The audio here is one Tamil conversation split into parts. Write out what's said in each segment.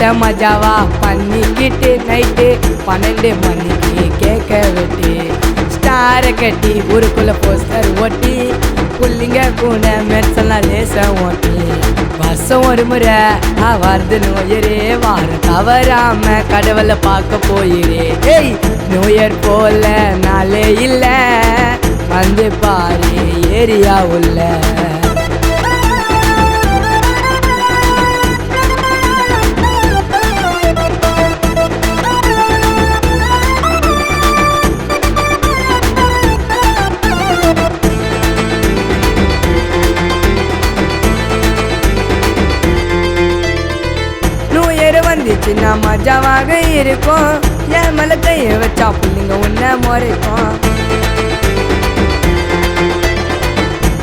மஜாவா பண்ணிக்கிட்டு நைட்டு 12 மணிக்கு கேட்க வெட்டி ஸ்டாரை கட்டி ஊருக்குள்ள போஸ்டர் ஓட்டி புள்ளிங்க கூட மெட்ஸெல்லாம் லேசா ஓட்டி வருஷம் ஒரு முறை வருது நோயரே வார தவறாம கடவுளை பார்க்க போயிரே. ஏய் நோயர் போல நாளே இல்ல வந்து பாரு ஏரியா உள்ள. வந்துச்சுன்னா மஜாவாக இருக்கும். என் மேல கைய வச்சா புள்ளிங்க உன்ன முறைக்கும்.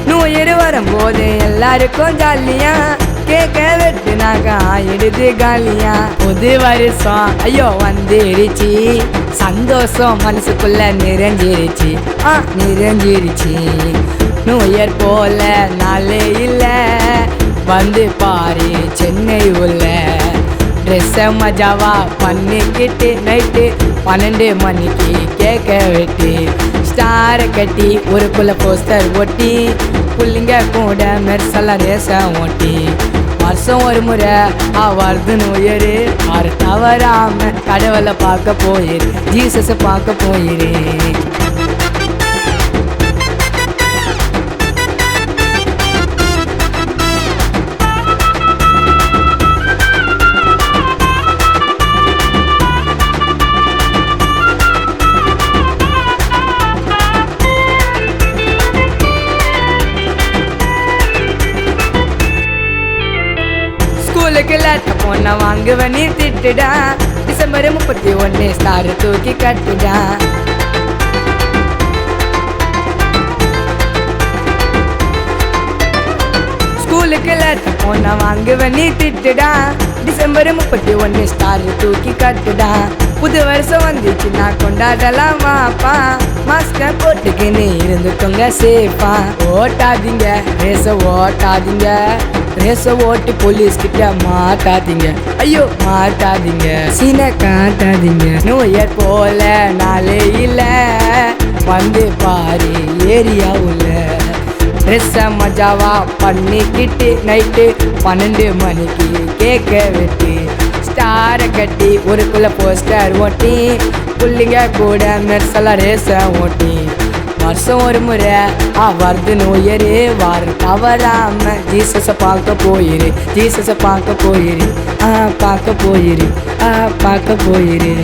நோயர் வரும்போது எல்லாருக்கும் ஜாலியா கேட்க வெட்டுனாங்க ஆயிடுது காலியா. புது வருஷம் ஐயோ வந்துருச்சு சந்தோஷம் மனசுக்குள்ள நிறைஞ்சிருச்சு நிறைஞ்சிருச்சு. நோயர் போல நாளே இல்ல வந்து பாரு சென்னை உள்ள. ட்ரெஸ்ஸை மஜாவா பண்ணிக்கிட்டு நைட்டு 12 மணிக்கு கேட்க வெட்டி ஸ்டாரை கட்டி ஊருக்குள்ள போஸ்டர் ஓட்டி புள்ளிங்க கூட மெர்செல்லாம் ரேசா ஓட்டி வருஷம் ஒரு முறை வருது நோயரு ஆறு தவறாம கடவுளை பார்க்க போயிரு ஜீசஸை பார்க்க போயிரு. ஸ்கூலுக்கு லேட்ட பொண்ண வாங்குவ நீ திட்டுடா. டிசம்பர் 31 ஸ்டார் தூக்கி கட்டுடா. ஸ்கூலுக்கு லேட்ட பொண்ண வாங்குவ நீ திட்டுடா. டிசம்பர் 31 ஸ்டார் தூக்கி கட்டுடா. புது வருஷம் வந்துச்சுன்னா கொண்டாடலாம் வாப்பா. மாஸ்க போட்டுக்கின்னு இருந்துக்கோங்க சேஃபா. ஓட்டாதீங்க ரேச ஓட்டாதீங்க ரேச ஓட்டி போலீஸ் கிட்ட மாட்டாதீங்க ஐயோ மாட்டாதீங்க சீனை காட்டாதீங்க. நோயர் போல நாளே இல்ல வந்து பாரு ஏரியா உள்ள. ட்ரெஸ்ஸை மஜாவா பண்ணிக்கிட்டு நைட்டு 12 மணிக்கு கேட்க வெட்டி ஸ்டாரை கட்டி ஊருக்குள்ள போஸ்டர் ஓட்டி புள்ளிங்க கூட மெர்செல்லாம் ரேசா ஓட்டி வருஷம் ஒரு முறை வருது நோயரு வார தவறாம ஜீசஸை பார்க்க போயிரு ஜீசஸை பார்க்க போயிரு பார்க்க போயிரு பார்க்க போயிரு.